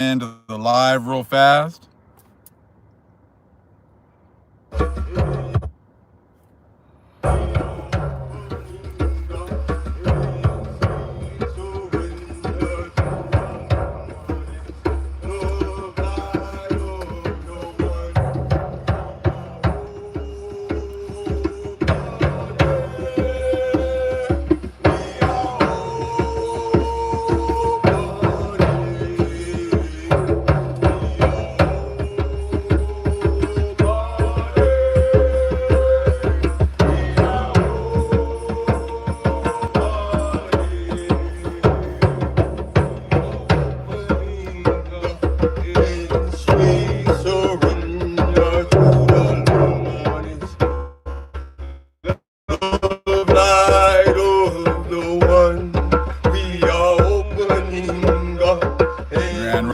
into the live real fast.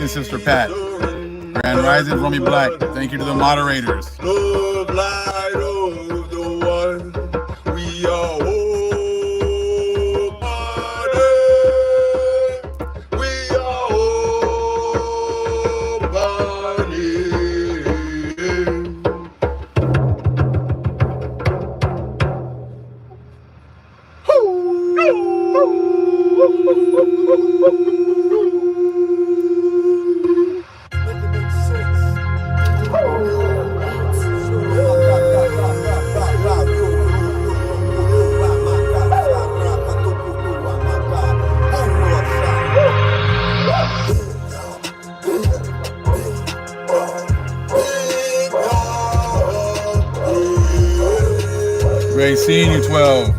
Sister Pat, Grand Rising, Romy Black. Thank you to the moderators. Love light of the one we are all body. We are all body. Great seeing you, 12.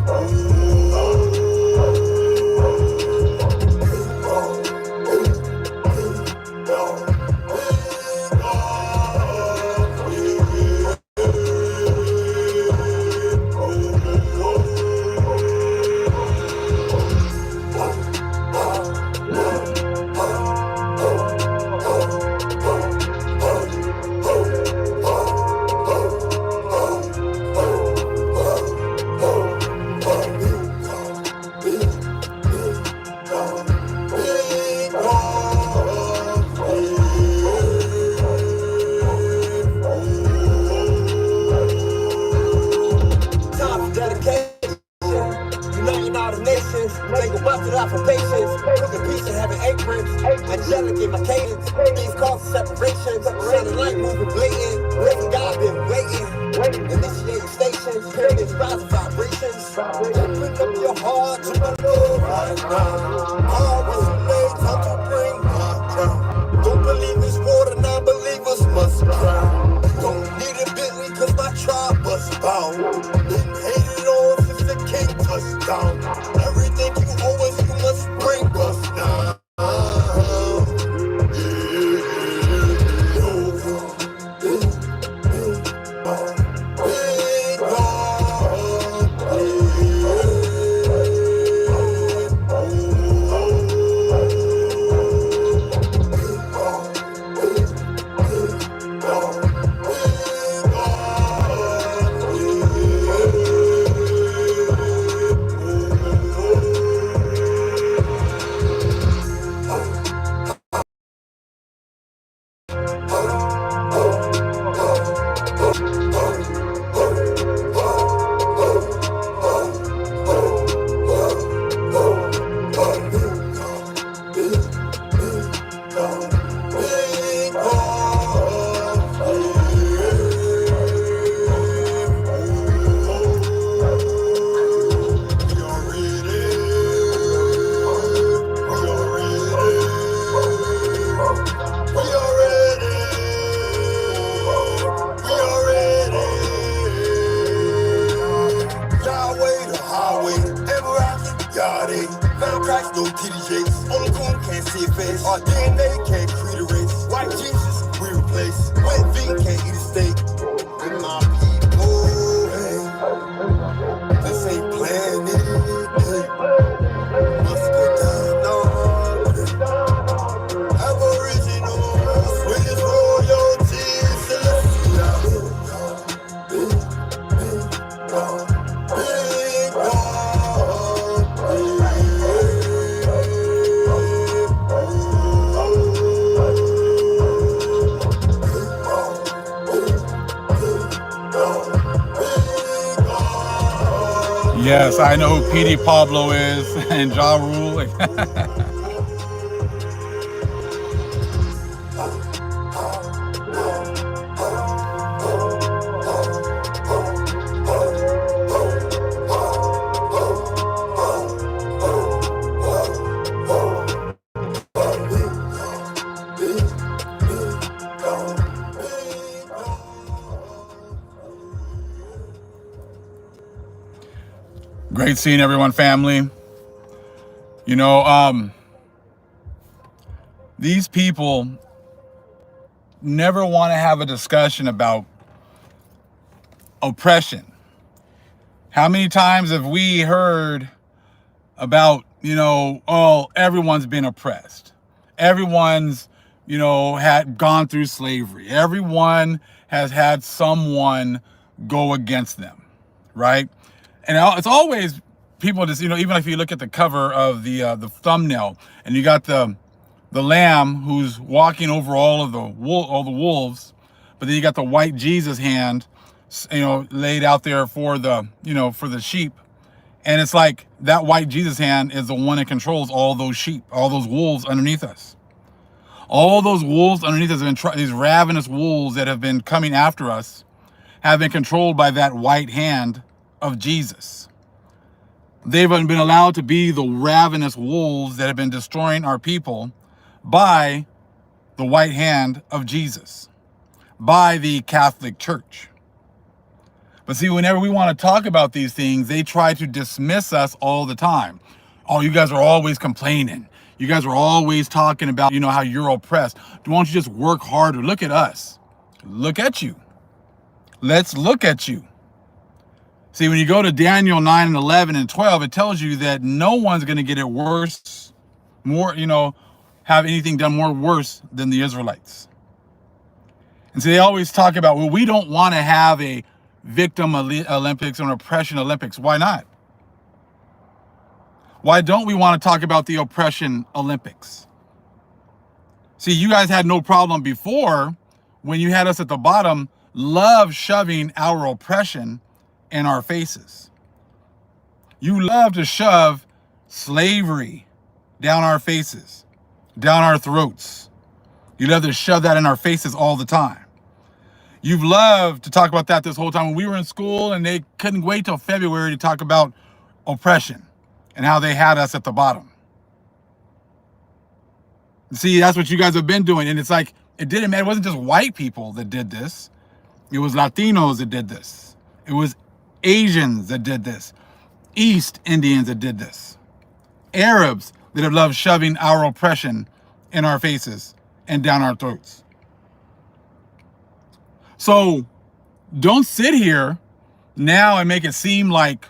Yes, I know who PD Pablo is and Ja Rule. Great seeing everyone, family. You know, these people never want to have a discussion about oppression. How many times have we heard about, oh, everyone's been oppressed. Everyone's, had gone through slavery. Everyone has had someone go against them, right? And it's always people just, even if you look at the cover of the thumbnail, and you got the lamb who's walking over all the wolves, but then you got the white Jesus hand, laid out there for the sheep. And it's like that white Jesus hand is the one that controls all those sheep, all those wolves underneath us. All those wolves underneath us have been these ravenous wolves that have been coming after us have been controlled by that white hand of Jesus. They've been allowed to be the ravenous wolves that have been destroying our people by the white hand of Jesus, by the Catholic Church. But see, whenever we want to talk about these things, they try to dismiss us all the time. Oh, you guys are always complaining. You guys are always talking about, how you're oppressed. Why don't you just work harder? Look at us. Look at you. Let's look at you. See, when you go to Daniel 9 and 11 and 12, it tells you that no one's going to get it worse, have anything done more worse than the Israelites. And so they always talk about, well, we don't want to have a victim Olympics or an oppression Olympics. Why not? Why don't we want to talk about the oppression Olympics? See, you guys had no problem before when you had us at the bottom, love shoving our oppression in our faces. You love to shove slavery down our faces, down our throats. You love to shove that in our faces all the time. You've loved to talk about that this whole time. When we were in school and they couldn't wait till February to talk about oppression and how they had us at the bottom. See, that's what you guys have been doing. And it's like, it didn't matter. It wasn't just white people that did this. It was Latinos that did this. It was Asians that did this. East Indians that did this. Arabs that have loved shoving our oppression in our faces and down our throats. So don't sit here now and make it seem like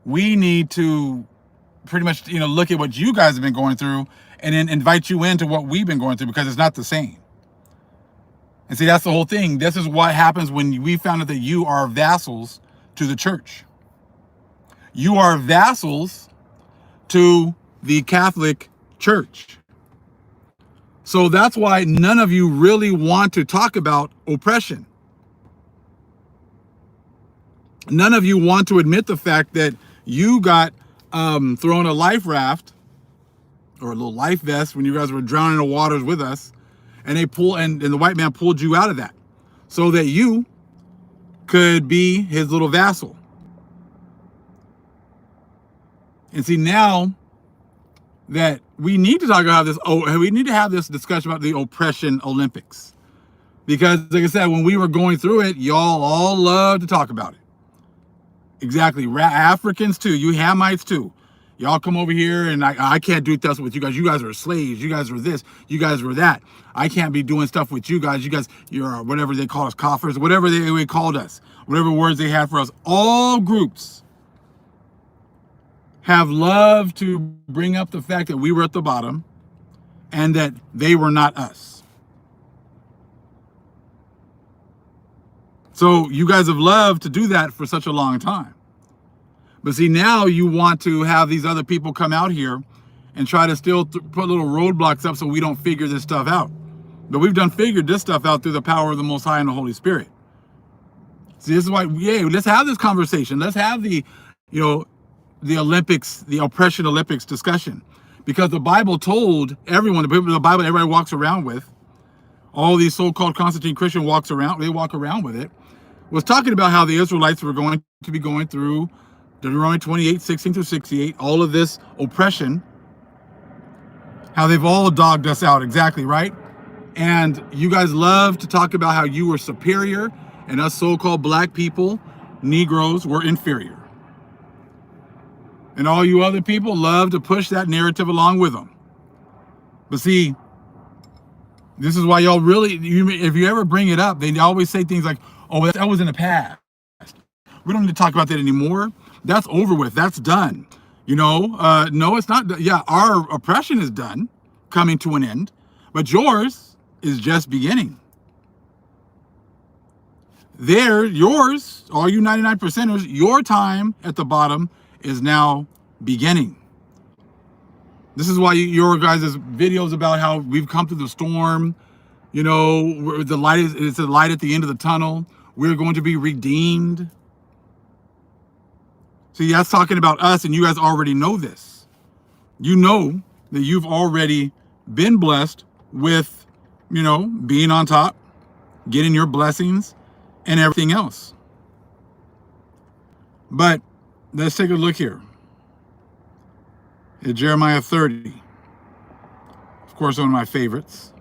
we need to pretty much, look at what you guys have been going through and then invite you into what we've been going through, because it's not the same. And see, that's the whole thing. This is what happens when we found out that you are vassals to the church. You are vassals to the Catholic Church. So that's why none of you really want to talk about oppression. None of you want to admit the fact that you got thrown a life raft or a little life vest when you guys were drowning in the waters with us, and and the white man pulled you out of that so that you could be his little vassal. And see, now that we need to talk about this, we need to have this discussion about the oppression Olympics. Because like I said, when we were going through it, y'all all love to talk about it. Exactly. Africans too, you Hamites too. Y'all come over here and I can't do stuff with you guys. You guys are slaves. You guys are this. You guys were that. I can't be doing stuff with you guys. You're whatever they call us, coffers, whatever they called us, whatever words they had for us. All groups have loved to bring up the fact that we were at the bottom and that they were not us. So you guys have loved to do that for such a long time. But see, now you want to have these other people come out here and try to still put little roadblocks up so we don't figure this stuff out. But we've figured this stuff out through the power of the Most High and the Holy Spirit. See, this is why, let's have this conversation. Let's have the, the Olympics, the oppression Olympics discussion, because the Bible told everyone, the Bible everybody walks around with, all these so-called Confronting Christian walk around with it, was talking about how the Israelites were going to be going through Deuteronomy 28, 16 through 68, all of this oppression, how they've all dogged us out, exactly, right? And you guys love to talk about how you were superior and us so-called black people, Negroes, were inferior. And all you other people love to push that narrative along with them. But see, this is why y'all really, if you ever bring it up, they always say things like, oh, that was in the past. We don't need to talk about that anymore. That's over with. That's done. No, it's not. Yeah, our oppression is done, coming to an end. But yours is just beginning. Yours, all you 99%ers, your time at the bottom is now beginning. This is why your guys' videos about how we've come through the storm, the light it's a light at the end of the tunnel. We're going to be redeemed. See, that's talking about us, and you guys already know this. You know that you've already been blessed with, being on top, getting your blessings, and everything else. But let's take a look here at Jeremiah 30. Of course, one of my favorites.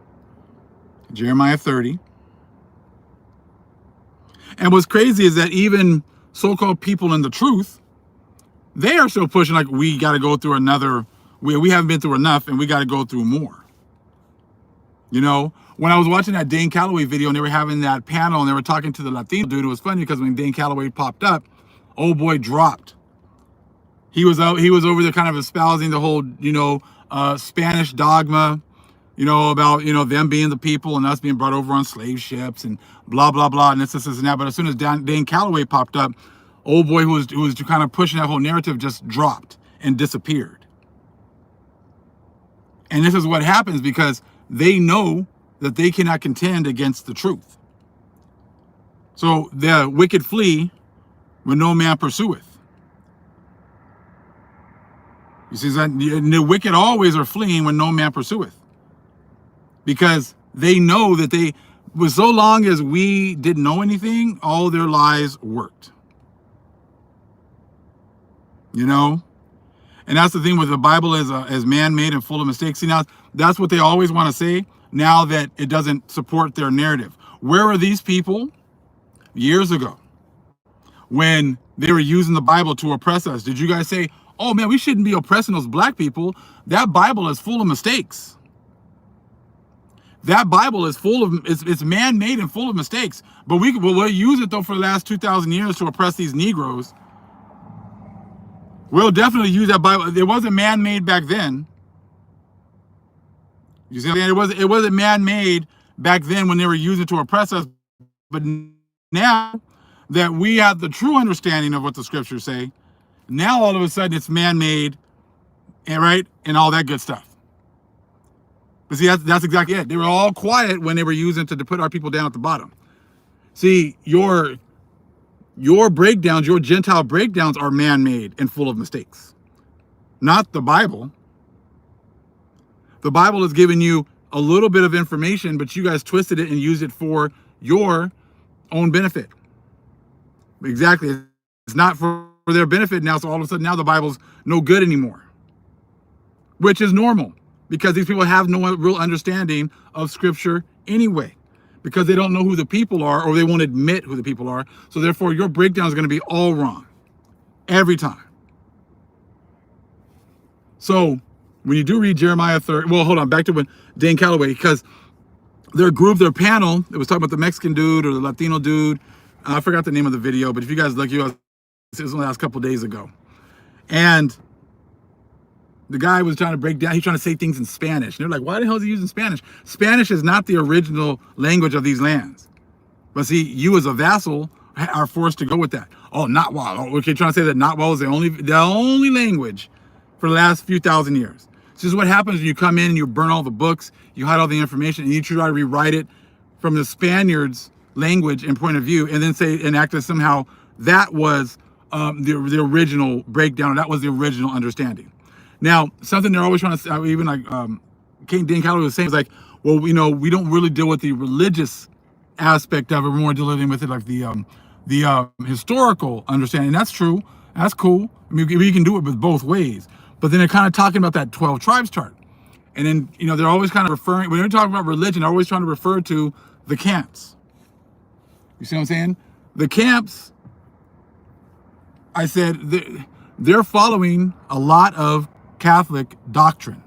Jeremiah 30. And what's crazy is that even so-called people in the truth, they are still pushing like we got to go through another, we haven't been through enough and we got to go through more. When I was watching that Dane Calloway video and they were having that panel and they were talking to the Latino dude, it was funny because when Dane Calloway popped up, old boy dropped. He was over there kind of espousing the whole, Spanish dogma, about, them being the people and us being brought over on slave ships and blah, blah, blah, and this and that. But as soon as Dane Calloway popped up, old boy who was kind of pushing that whole narrative just dropped and disappeared. And this is what happens because they know that they cannot contend against the truth. So the wicked flee when no man pursueth. You see that the wicked always are fleeing when no man pursueth. Because they know that with so long as we didn't know anything, all their lies worked. And that's the thing with the Bible as man-made and full of mistakes. See, now that's what they always want to say now that it doesn't support their narrative. Where were these people years ago when they were using the Bible to oppress us? Did you guys say, oh man, we shouldn't be oppressing those black people? That Bible is full of mistakes. That Bible is it's man-made and full of mistakes. But we'll use it though for the last 2,000 years to oppress these Negroes. We'll definitely use that Bible. It wasn't man-made back then. You see what I'm saying? It wasn't man-made back then when they were using it to oppress us. But now that we have the true understanding of what the scriptures say, now all of a sudden it's man-made, right? And all that good stuff. But see, that's exactly it. They were all quiet when they were using it to put our people down at the bottom. See, your breakdowns, your Gentile breakdowns are man-made and full of mistakes. Not the Bible. The Bible is giving you a little bit of information, but you guys twisted it and used it for your own benefit. Exactly. It's not for their benefit now, so all of a sudden now the Bible's no good anymore. Which is normal, because these people have no real understanding of Scripture anyway. Because they don't know who the people are, or they won't admit who the people are. So therefore, your breakdown is going to be all wrong. Every time. So, when you do read Jeremiah 30, well, hold on, back to when Dane Calloway, because their panel, it was talking about the Mexican dude or the Latino dude. I forgot the name of the video, but if you guys look, it was the last couple of days ago. And the guy was trying to break down, he's trying to say things in Spanish. And they're like, why the hell is he using Spanish? Spanish is not the original language of these lands. But see, you as a vassal are forced to go with that. Oh, Nahuatl. Oh, okay, trying to say that Nahuatl is the only language for the last few thousand years. This is what happens when you come in and you burn all the books, you hide all the information, and you try to rewrite it from the Spaniards' language and point of view, and then say and act as somehow that was the original breakdown. That was the original understanding. Now, something they're always trying to say, even like King Dean Calloway was saying, is like, well, we don't really deal with the religious aspect of it. We're more dealing with it like the historical understanding. That's true. That's cool. I mean, we can do it with both ways. But then they're kind of talking about that 12 tribes chart. And then, they're always kind of referring, when they're talking about religion, they're always trying to refer to the camps. You see what I'm saying? The camps, I said, they're following a lot of Catholic doctrine.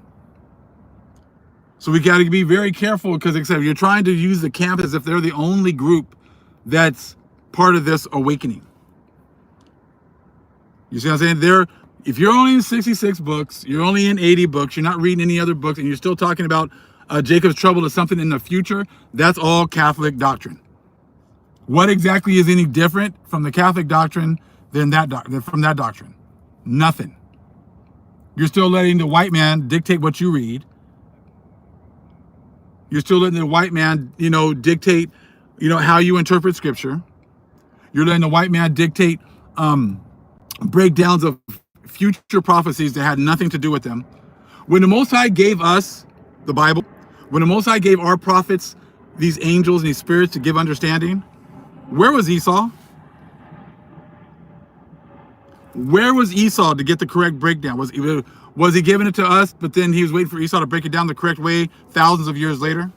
So we got to be very careful, because except you're trying to use the camp as if they're the only group that's part of this awakening. You see what I'm saying? If you're only in 66 books, you're only in 80 books, you're not reading any other books, and you're still talking about Jacob's trouble as something in the future, that's all Catholic doctrine. What exactly is any different from the Catholic doctrine than from that doctrine? Nothing. You're still letting the white man dictate what you read. You're still letting the white man, dictate, how you interpret scripture. You're letting the white man dictate breakdowns of future prophecies that had nothing to do with them. When the Most High gave us the Bible, when the Most High gave our prophets these angels and these spirits to give understanding, where was Esau? Where was Esau to get the correct breakdown? Was he giving it to us, but then he was waiting for Esau to break it down the correct way thousands of years later?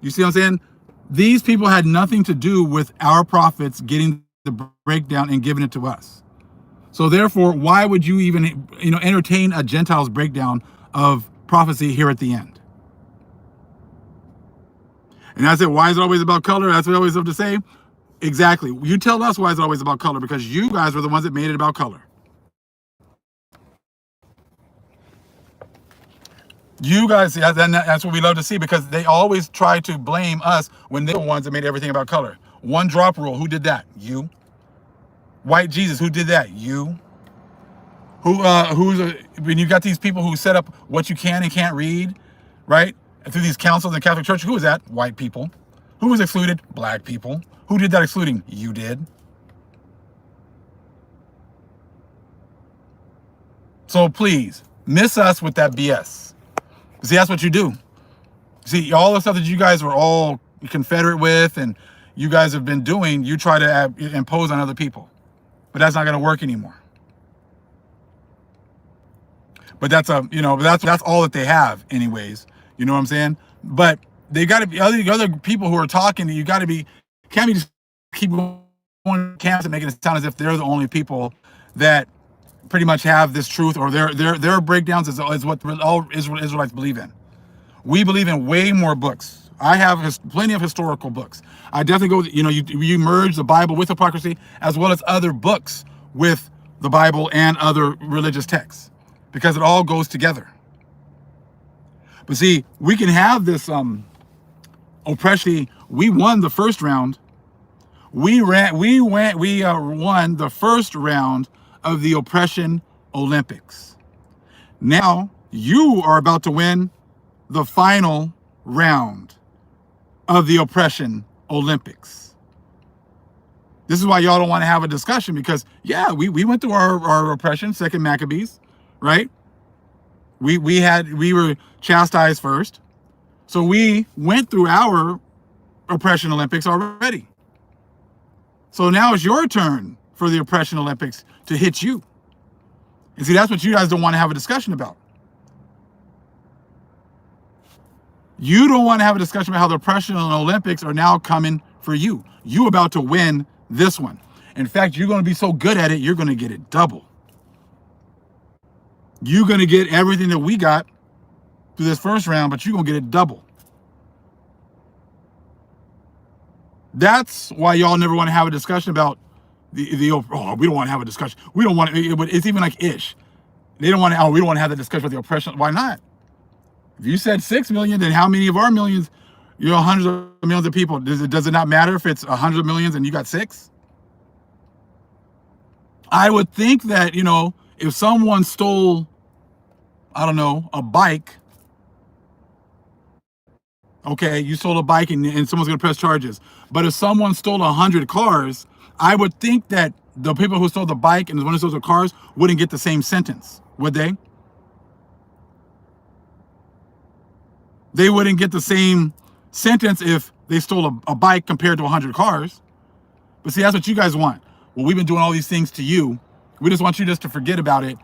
You see what I'm saying? These people had nothing to do with our prophets getting the breakdown and giving it to us. So therefore, why would you even, entertain a Gentile's breakdown of prophecy here at the end? And I said, why is it always about color? That's what I always have to say. Exactly. You tell us why it's always about color, because you guys were the ones that made it about color. You guys, that's what we love to see, because they always try to blame us when they're the ones that made everything about color. One drop rule, who did that? You. White Jesus, who did that? You. When you got these people who set up what you can and can't read, right? And through these councils in the Catholic Church, who was that? White people. Who was excluded? Black people. Who did that excluding? You did. So please, miss us with that BS. See, that's what you do. See, all the stuff that you guys were all Confederate with and you guys have been doing, you try to impose on other people. But that's not going to work anymore. But that's that's all that they have anyways. You know what I'm saying? But they got to be other people who are talking. You got to be, can't be just keep going camps and making it sound as if they're the only people that pretty much have this truth, or their breakdowns is what all Israelites believe in. We believe in way more books. I have plenty of historical books. I definitely go, you merge the Bible with hypocrisy as well as other books with the Bible and other religious texts, because it all goes together. But see, we can have this oppression. We won the first round. We won the first round of the oppression Olympics. Now you are about to win the final round of the oppression Olympics. This is why y'all don't want to have a discussion, because yeah, we went through our oppression, second Maccabees, right? We were chastised first. So we went through our oppression Olympics already. So now it's your turn for the oppression Olympics to hit you. And see, that's what you guys don't want to have a discussion about. You don't want to have a discussion about how the oppression Olympics are now coming for you. You about to win this one. In fact, you're going to be so good at it, you're going to get it double. You're going to get everything that we got through this first round, but you're going to get it double. That's why y'all never want to have a discussion about we don't want to have a discussion. We don't want to, it's even like ish. They don't want to, we don't want to have the discussion about the oppression. Why not? If you said 6 million, then how many of our millions, hundreds of millions of people, does it not matter if it's 100 millions and you got 6? I would think that, if someone stole, I don't know, a bike, okay, you stole a bike and someone's going to press charges. But if someone stole 100 cars, I would think that the people who stole the bike and the one who stole the cars wouldn't get the same sentence, would they? They wouldn't get the same sentence if they stole a bike compared to 100 cars. But see, that's what you guys want. Well, we've been doing all these things to you. We just want you just to forget about it,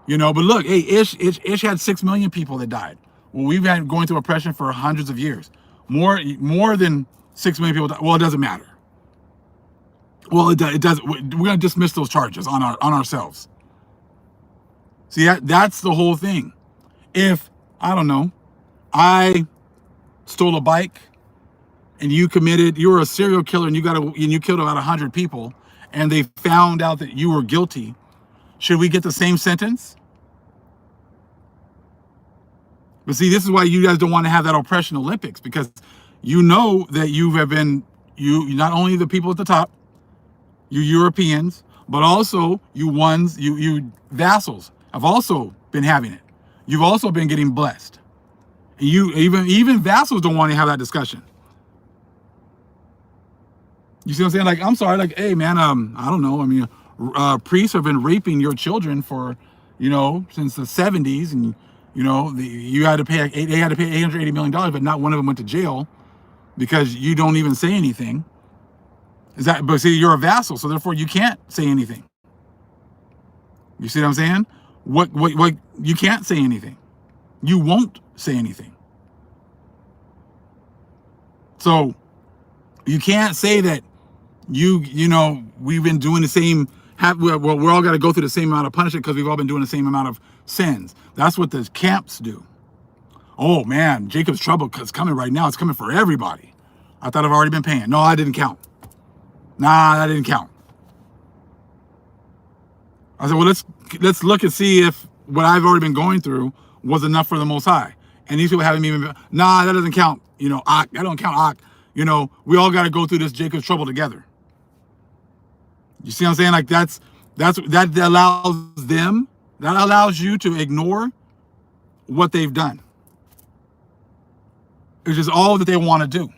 you know. But look, hey, Ish had 6 million people that died. Well, we've been going through oppression for hundreds of years. More than 6 million people died. Well, it doesn't matter. Well, it does. We're going to dismiss those charges on ourselves. See, that's the whole thing. If, I don't know, I stole a bike and you were a serial killer and you killed about 100 people and they found out that you were guilty, should we get the same sentence? But see, this is why you guys don't want to have that oppression Olympics, because you know that you have been, not only the people at the top, you Europeans, but also you vassals have also been having it. You've also been getting blessed. And even vassals don't want to have that discussion. You see what I'm saying? Like, I'm sorry, like, hey man, I don't know. I mean, priests have been raping your children for, since the 70s, and they had to pay $880 million, but not one of them went to jail because you don't even say anything. But see, you're a vassal, so therefore you can't say anything. You see what I'm saying? What you can't say anything. You won't say anything. So you can't say that we've been doing the same, we're all got to go through the same amount of punishment because we've all been doing the same amount of sins. That's what the camps do. Oh man, Jacob's trouble is coming right now. It's coming for everybody. I thought I've already been paying. No, I didn't count. Nah, that didn't count. I said, well, let's look and see if what I've already been going through was enough for the Most High. And these people haven't even been, nah, that doesn't count. That don't count. We all got to go through this Jacob's trouble together. You see what I'm saying? Like that allows you to ignore what they've done. It's just all that they want to do.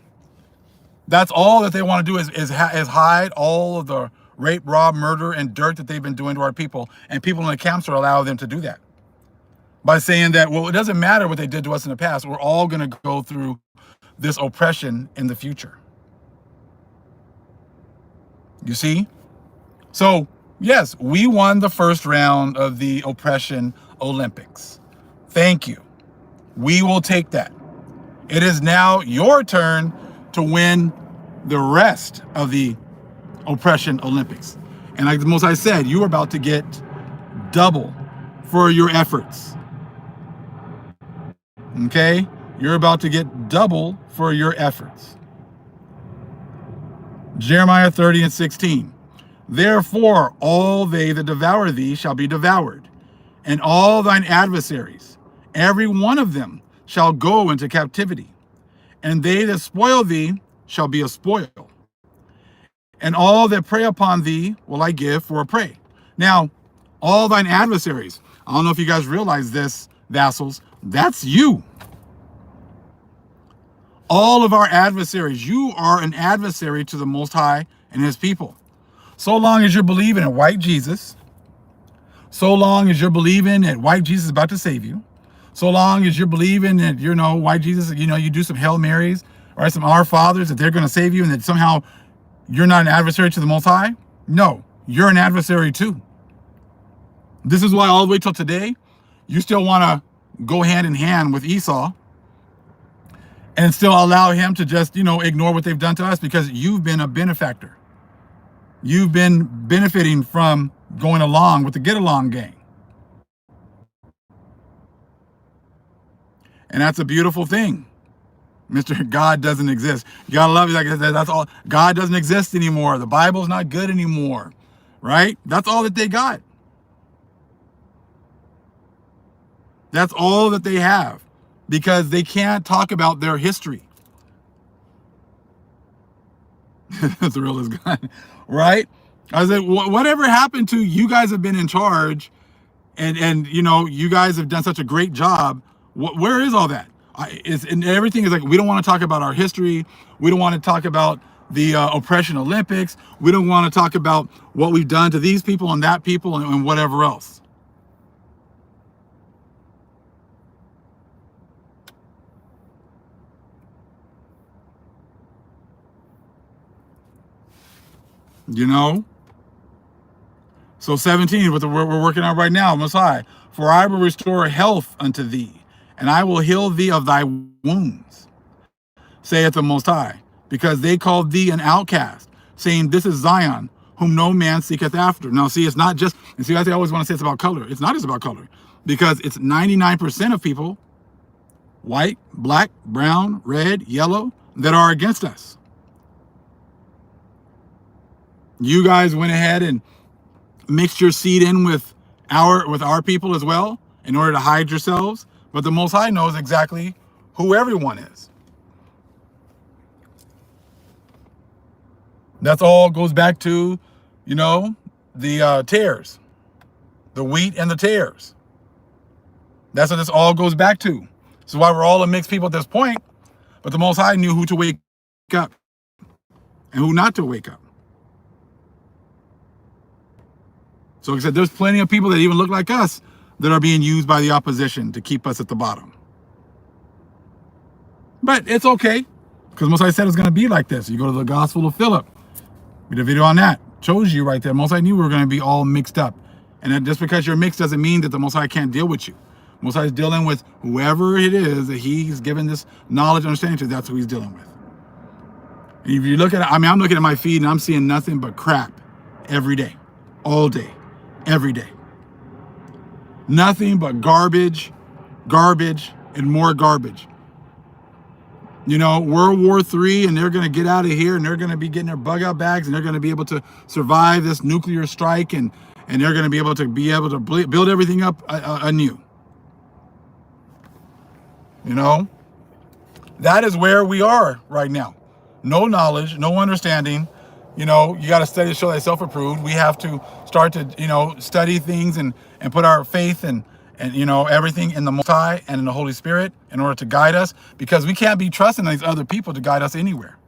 That's all that they want to do is hide all of the rape, rob, murder, and dirt that they've been doing to our people. And people in the camps are allowing them to do that by saying that, well, it doesn't matter what they did to us in the past. We're all going to go through this oppression in the future. You see? So, yes, we won the first round of the oppression Olympics. Thank you. We will take that. It is now your turn to win the rest of the oppression Olympics. And like the Most High said, you are about to get double for your efforts. Okay? You're about to get double for your efforts. Jeremiah 30:16. Therefore, all they that devour thee shall be devoured, and all thine adversaries, every one of them, shall go into captivity, and they that spoil thee shall be a spoil, and all that prey upon thee will I give for a prey. Now, all thine adversaries, I don't know if you guys realize this, vassals, that's you. All of our adversaries, you are an adversary to the Most High and his people. So long as you're believing in white Jesus, so long as you're believing that white Jesus is about to save you, so long as you're believing that, white Jesus, you do some Hail Marys, or some Our Fathers, that they're going to save you, and that somehow you're not an adversary to the Most High. No, you're an adversary too. This is why all the way till today, you still want to go hand in hand with Esau and still allow him to just, ignore what they've done to us, because you've been a benefactor. You've been benefiting from going along with the Get Along gang. And that's a beautiful thing. Mr. God doesn't exist. You gotta love it. That's all. God doesn't exist anymore. The Bible's not good anymore. Right? That's all that they got. That's all that they have, because they can't talk about their history. The thrill is gone, right? I was like, whatever happened to you guys have been in charge, and you guys have done such a great job. Where is all that? And everything is like, we don't want to talk about our history. We don't want to talk about the oppression Olympics. We don't want to talk about what we've done to these people and that people and whatever else. You know? So 17, what we're working on right now, Most High. For I will restore health unto thee, and I will heal thee of thy wounds, saith the Most High, because they called thee an outcast, saying, this is Zion, whom no man seeketh after. Now, see, it's not just, and see, I always want to say it's about color. It's not just about color, because it's 99% of people, white, black, brown, red, yellow, that are against us. You guys went ahead and mixed your seed in with our people as well in order to hide yourselves. But the Most High knows exactly who everyone is. That's all goes back to, you know, the tares, the wheat and the tares. That's what this all goes back to. This is why we're all a mixed people at this point. But the Most High knew who to wake up and who not to wake up. So like I said, there's plenty of people that even look like us that are being used by the opposition to keep us at the bottom. But it's okay, because Most High said it's going to be like this. You go to the Gospel of Philip, we did a video on that. Shows you right there. Most High knew we were going to be all mixed up. And that just because you're mixed doesn't mean that the Most High can't deal with you. Most High is dealing with whoever it is that he's given this knowledge and understanding to. That's who he's dealing with. And if you look at it, I mean, I'm looking at my feed and I'm seeing nothing but crap every day, all day. Every day. Nothing but garbage, garbage, and more garbage. You know, World War III, and they're going to get out of here, and they're going to be getting their bug out bags, and they're going to be able to survive this nuclear strike, and they're going to be able to build everything up anew. You know, that is where we are right now. No knowledge, no understanding. You know, you got to study to show thyself approved. We have to start to, you know, study things and put our faith and, you know, everything in the Most High and in the Holy Spirit in order to guide us, because we can't be trusting these other people to guide us anywhere.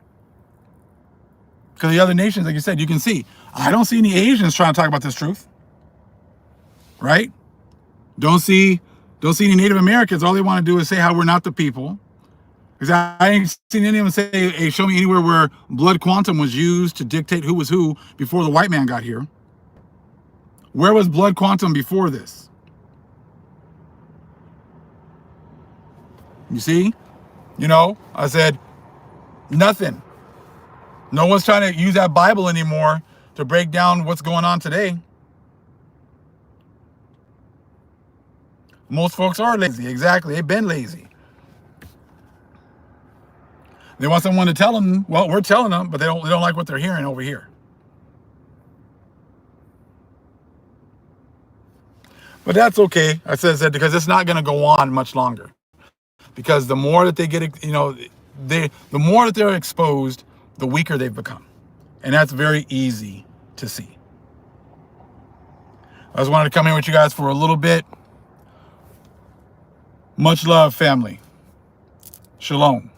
Because the other nations, like you said, you can see, I don't see any Asians trying to talk about this truth. Right? Don't see any Native Americans. All they want to do is say how we're not the people. Because I ain't seen anyone say, hey, show me anywhere where blood quantum was used to dictate who was who before the white man got here. Where was blood quantum before this? You see? You know, I said, nothing. No one's trying to use that Bible anymore to break down what's going on today. Most folks are lazy. Exactly. They've been lazy. They want someone to tell them, well, we're telling them, but they don't like what they're hearing over here. But that's okay. I said because it's not going to go on much longer. Because the more that they get, you know, the more that they're exposed, the weaker they've become. And that's very easy to see. I just wanted to come in with you guys for a little bit. Much love, family. Shalom.